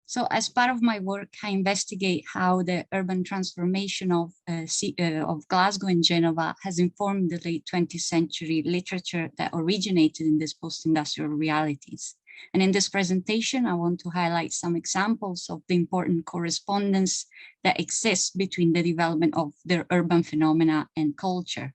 So as part of my work, I investigate how the urban transformation of Glasgow and Genova has informed the late 20th century literature that originated in these post-industrial realities. And in this presentation, I want to highlight some examples of the important correspondence that exists between the development of their urban phenomena and culture.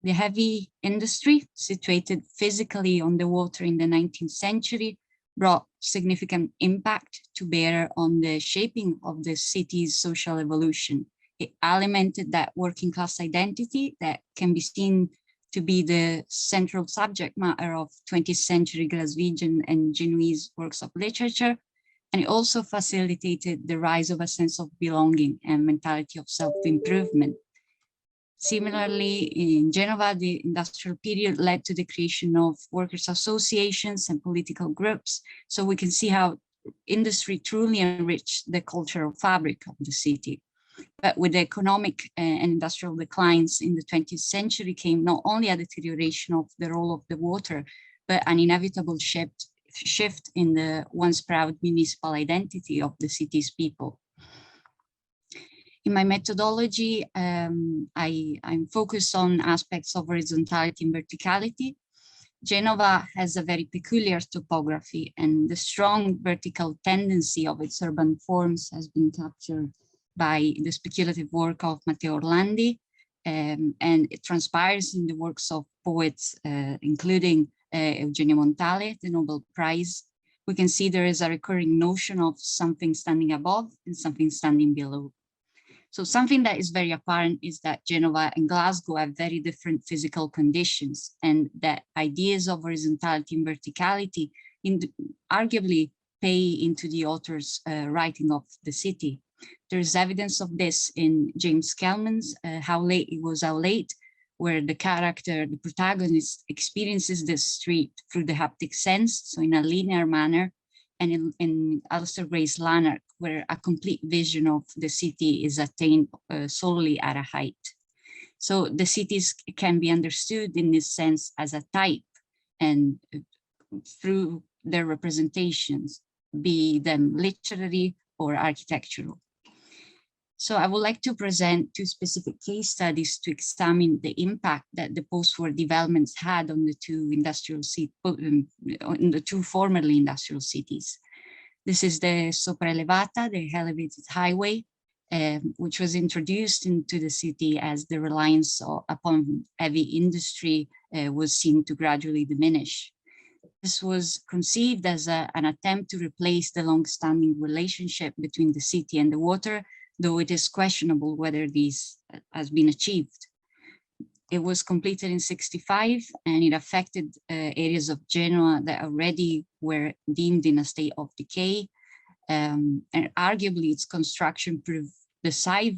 The heavy industry, situated physically on the water in the 19th century, brought significant impact to bear on the shaping of the city's social evolution. It alimented that working class identity that can be seen to be the central subject matter of 20th century Glaswegian and Genoese works of literature. And it also facilitated the rise of a sense of belonging and mentality of self-improvement. Similarly, in Genova, the industrial period led to the creation of workers' associations and political groups. So we can see how industry truly enriched the cultural fabric of the city. But with the economic and industrial declines in the 20th century came not only a deterioration of the role of the water, but an inevitable shift in the once proud municipal identity of the city's people. In my methodology, I'm focused on aspects of horizontality and verticality. Genova has a very peculiar topography, and the strong vertical tendency of its urban forms has been captured by the speculative work of Matteo Orlandi, and it transpires in the works of poets, including Eugenio Montale, the Nobel Prize. We can see there is a recurring notion of something standing above and something standing below. So something that is very apparent is that Genova and Glasgow have very different physical conditions, and that ideas of horizontality and verticality arguably pay into the author's writing of the city. There is evidence of this in James Kelman's How Late It Was How Late, where the character, the protagonist, experiences the street through the haptic sense, so in a linear manner, and in Aleister Gray's Lanark, where a complete vision of the city is attained solely at a height. So the cities can be understood in this sense as a type, and through their representations, be them literary or architectural. So I would like to present two specific case studies to examine the impact that the post-war developments had on the two formerly industrial cities. This is the Sopraelevata, the elevated highway, which was introduced into the city as the reliance upon heavy industry was seen to gradually diminish. This was conceived as an attempt to replace the long-standing relationship between the city and the water, though it is questionable whether this has been achieved. It was completed in '65, and it affected areas of Genoa that already were deemed in a state of decay. And arguably, its construction proved decisive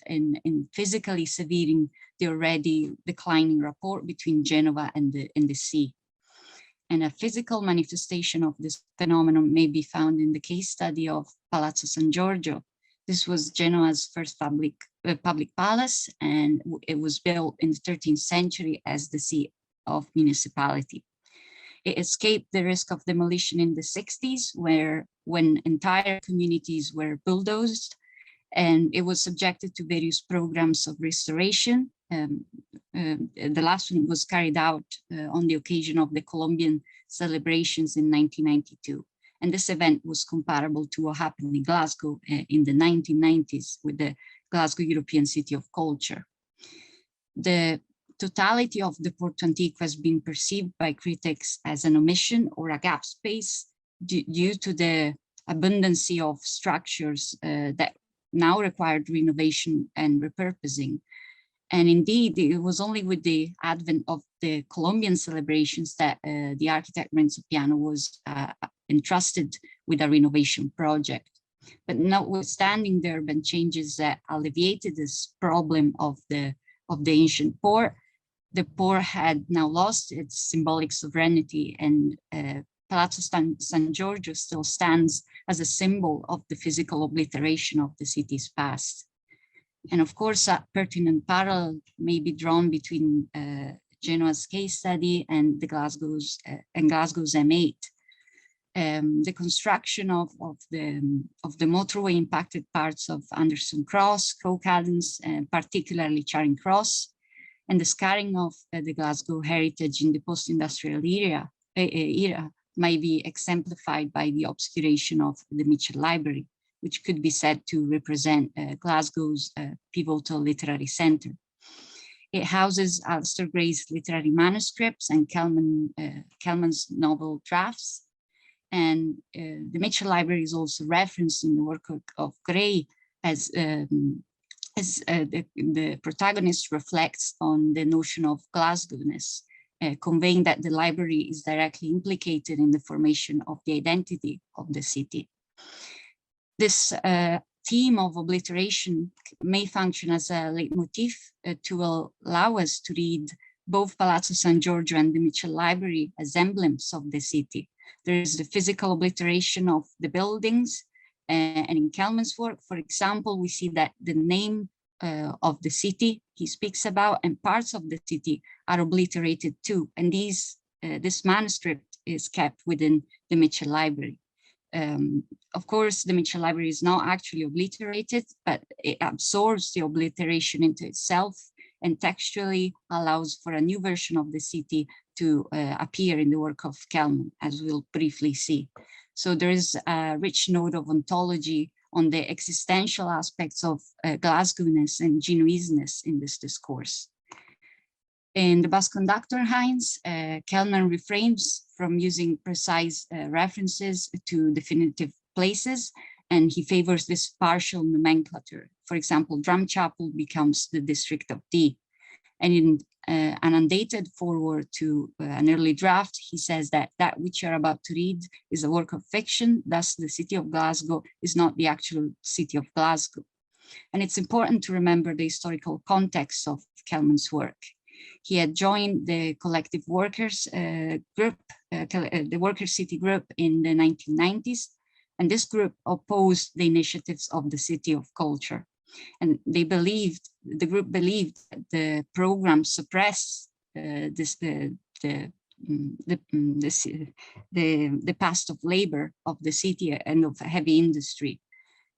in physically severing the already declining rapport between Genova and the sea. And a physical manifestation of this phenomenon may be found in the case study of Palazzo San Giorgio. This was Genoa's first public palace, and it was built in the 13th century as the seat of municipality. It escaped the risk of demolition in the 60s, when entire communities were bulldozed, and it was subjected to various programs of restoration. The last one was carried out on the occasion of the Colombian celebrations in 1992. And this event was comparable to what happened in Glasgow in the 1990s with the Glasgow European City of Culture. The totality of the Porto Antico has been perceived by critics as an omission or a gap space due to the abundance of structures that now required renovation and repurposing. And indeed, it was only with the advent of the Colombian celebrations that the architect Renzo Piano was entrusted with a renovation project. But notwithstanding the urban changes that alleviated this problem of the ancient port, the port had now lost its symbolic sovereignty, and Palazzo San Giorgio still stands as a symbol of the physical obliteration of the city's past. And of course, a pertinent parallel may be drawn between Genoa's case study and Glasgow's M8. The construction of the motorway impacted parts of Anderson Cross, Cowcaddens, and particularly Charing Cross, and the scarring of the Glasgow heritage in the post-industrial era may be exemplified by the obscuration of the Mitchell Library, which could be said to represent Glasgow's pivotal literary centre. It houses Alistair Gray's literary manuscripts and Kelman's novel drafts. And the Mitchell Library is also referenced in the work of Gray as the protagonist reflects on the notion of Glasgowness, conveying that the library is directly implicated in the formation of the identity of the city. This theme of obliteration may function as a leitmotif to allow us to read both Palazzo San Giorgio and the Mitchell Library as emblems of the city. There is the physical obliteration of the buildings, and in Kelman's work, for example, we see that the name of the city he speaks about and parts of the city are obliterated too. And this manuscript is kept within the Mitchell Library. Of course, the Mitchell Library is not actually obliterated, but it absorbs the obliteration into itself and textually allows for a new version of the city to appear in the work of Kelman, as we'll briefly see. So there is a rich note of ontology on the existential aspects of Glasgowness and genuineness in this discourse. In the bus conductor Heinz, Kelman refrains from using precise references to definitive places, and he favors this partial nomenclature. For example, Drumchapel becomes the district of D. And in an undated foreword to an early draft, he says that that which you're about to read is a work of fiction, thus the city of Glasgow is not the actual city of Glasgow. And it's important to remember the historical context of Kelman's work. He had joined the collective workers group, the Worker City group in the 1990s, and this group opposed the initiatives of the City of Culture. And the group believed that the program suppressed the past of labor of the city and of heavy industry.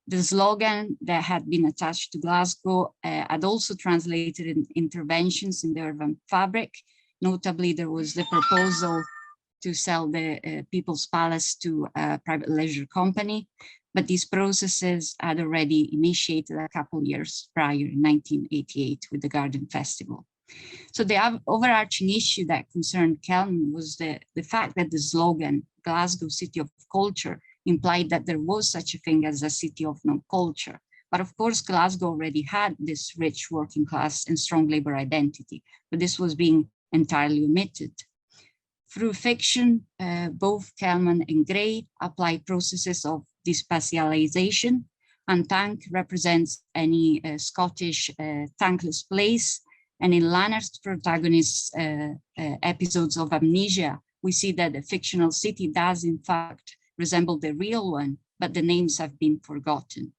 The slogan that had been attached to Glasgow had also translated in interventions in the urban fabric. Notably, there was the proposal to sell the People's Palace to a private leisure company, but these processes had already initiated a couple years prior, in 1988, with the Garden Festival. So the overarching issue that concerned Kelman was the fact that the slogan, Glasgow City of Culture, implied that there was such a thing as a city of no culture. But of course, Glasgow already had this rich working class and strong labor identity, but this was being entirely omitted. Through fiction, both Kelman and Gray apply processes of despatialization, and tank represents any Scottish tankless place. And in Lanark's protagonist's episodes of amnesia, we see that the fictional city does in fact resemble the real one, but the names have been forgotten.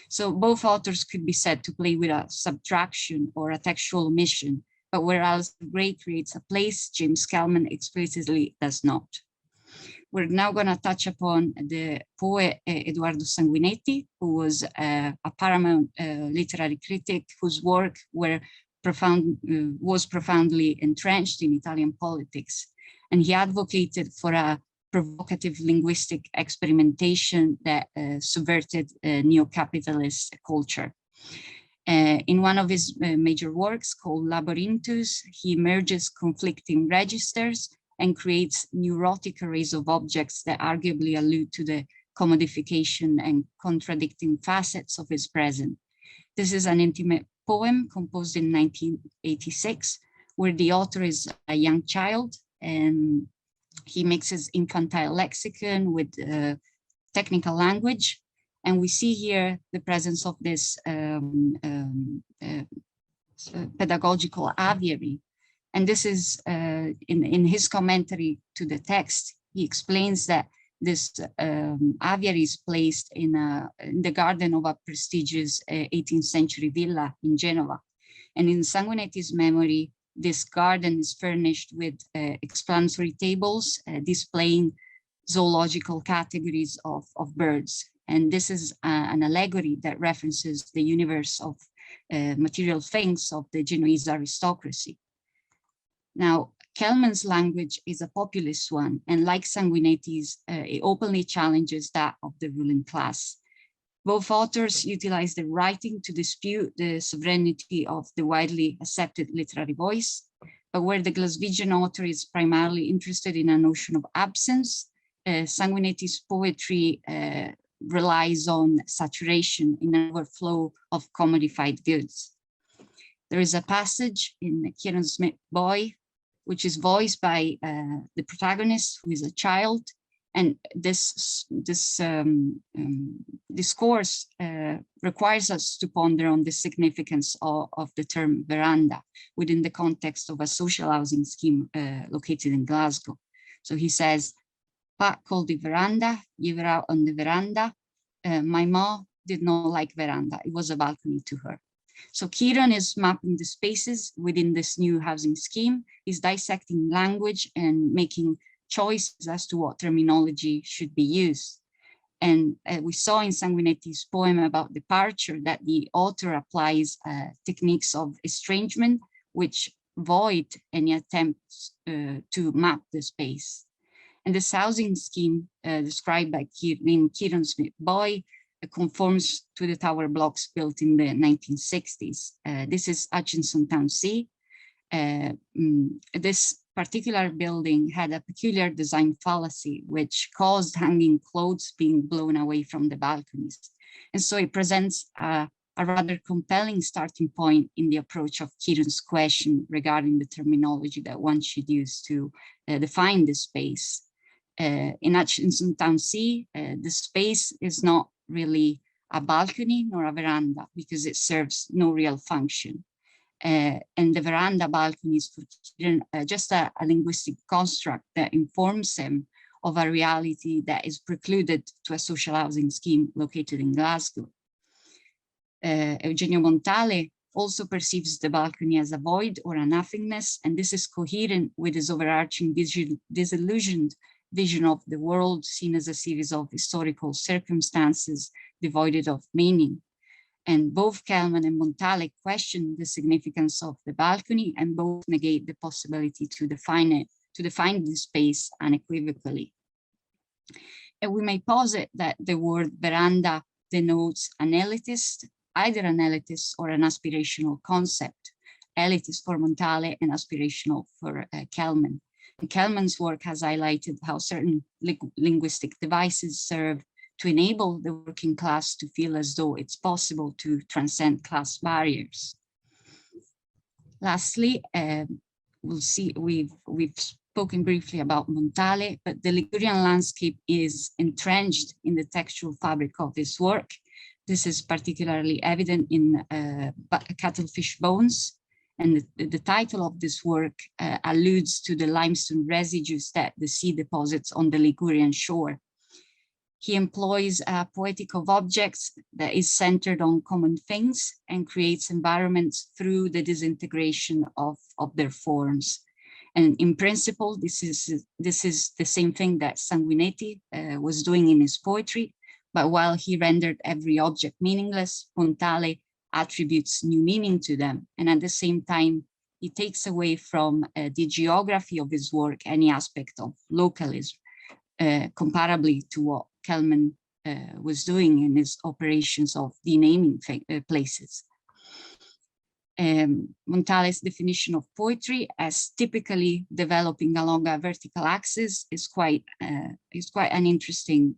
So both authors could be said to play with a subtraction or a textual omission, but whereas Gray creates a place, James Kelman explicitly does not. We're now going to touch upon the poet Edoardo Sanguinetti, who was a paramount literary critic whose work was profoundly entrenched in Italian politics. And he advocated for a provocative linguistic experimentation that subverted neo-capitalist culture. In one of his major works called Labyrinthus, he merges conflicting registers and creates neurotic arrays of objects that arguably allude to the commodification and contradicting facets of his present. This is an intimate poem composed in 1986, where the author is a young child and he mixes infantile lexicon with technical language. And we see here the presence of this pedagogical aviary. And this is in his commentary to the text, he explains that this aviary is placed in the garden of a prestigious 18th century villa in Genova. And in Sanguinetti's memory, this garden is furnished with explanatory tables displaying zoological categories of birds. And this is an allegory that references the universe of material things of the Genoese aristocracy. Now, Kelman's language is a populist one, and like Sanguinetti's, it openly challenges that of the ruling class. Both authors utilize the writing to dispute the sovereignty of the widely accepted literary voice, but where the Glaswegian author is primarily interested in a notion of absence, Sanguinetti's poetry relies on saturation in an overflow of commodified goods. There is a passage in Kieran Smith's Boy, which is voiced by the protagonist, who is a child, and this discourse requires us to ponder on the significance of the term veranda within the context of a social housing scheme located in Glasgow. So he says, "Pat called the veranda, you were out on the veranda. My ma did not like veranda, it was a balcony to her." So Kieran is mapping the spaces within this new housing scheme, is dissecting language and making choices as to what terminology should be used. And we saw in Sanguinetti's poem about departure that the author applies techniques of estrangement, which void any attempts to map the space. And this housing scheme described by Kieran Smith Boy conforms to the tower blocks built in the 1960s. This is Hutchinson Town C. This particular building had a peculiar design fallacy, which caused hanging clothes being blown away from the balconies. And so it presents a rather compelling starting point in the approach of Kieran's question regarding the terminology that one should use to define the space. In Hutchinson Town C, the space is not really a balcony nor a veranda because it serves no real function. And the veranda balcony is for Kieran just a linguistic construct that informs him of a reality that is precluded to a social housing scheme located in Glasgow. Eugenio Montale also perceives the balcony as a void or a nothingness, and this is coherent with his overarching disillusioned vision of the world seen as a series of historical circumstances devoid of meaning. And both Kelman and Montale question the significance of the balcony, and both negate the possibility to define it, to define the space unequivocally. And we may posit that the word veranda denotes an elitist, either an elitist or an aspirational concept, elitist for Montale and aspirational for Kelman. And Kelman's work has highlighted how certain linguistic devices serve to enable the working class to feel as though it's possible to transcend class barriers. Lastly, we'll see, we've spoken briefly about Montale, but the Ligurian landscape is entrenched in the textual fabric of this work. This is particularly evident in Cuttlefish Bones, and the title of this work alludes to the limestone residues that the sea deposits on the Ligurian shore. He employs a poetic of objects that is centered on common things and creates environments through the disintegration of their forms. And in principle, this is the same thing that Sanguinetti was doing in his poetry, but while he rendered every object meaningless, Montale attributes new meaning to them. And at the same time, he takes away from the geography of his work any aspect of localism, comparably to what Kelman was doing in his operations of denaming places. Montale's definition of poetry as typically developing along a vertical axis is quite an interesting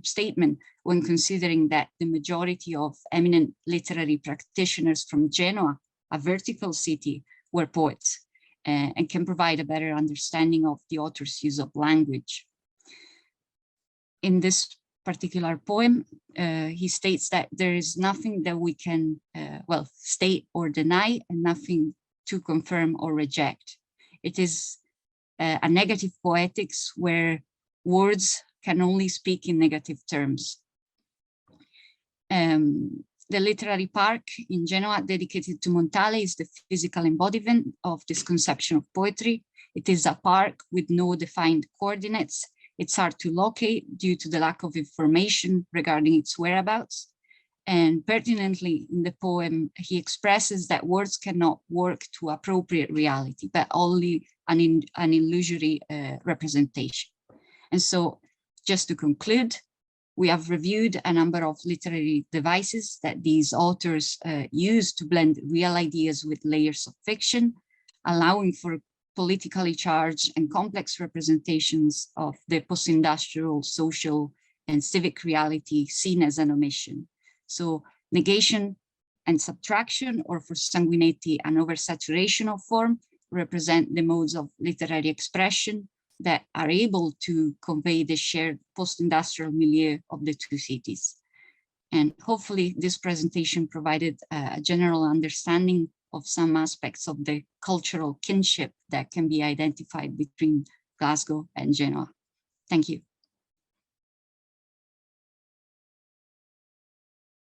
statement when considering that the majority of eminent literary practitioners from Genoa, a vertical city, were poets and can provide a better understanding of the author's use of language. In this particular poem, he states that there is nothing that we can, state or deny, and nothing to confirm or reject. It is a negative poetics where words can only speak in negative terms. The literary park in Genoa dedicated to Montale is the physical embodiment of this conception of poetry. It is a park with no defined coordinates. It's hard to locate due to the lack of information regarding its whereabouts. And pertinently, in the poem, he expresses that words cannot work to appropriate reality, but only an illusory representation. And so, just to conclude, we have reviewed a number of literary devices that these authors use to blend real ideas with layers of fiction, allowing for politically charged and complex representations of the post-industrial, social, and civic reality seen as an omission. So negation and subtraction, or for Sanguinetti, an oversaturation of form, represent the modes of literary expression that are able to convey the shared post-industrial milieu of the two cities. And hopefully this presentation provided a general understanding of some aspects of the cultural kinship that can be identified between Glasgow and Genoa. Thank you.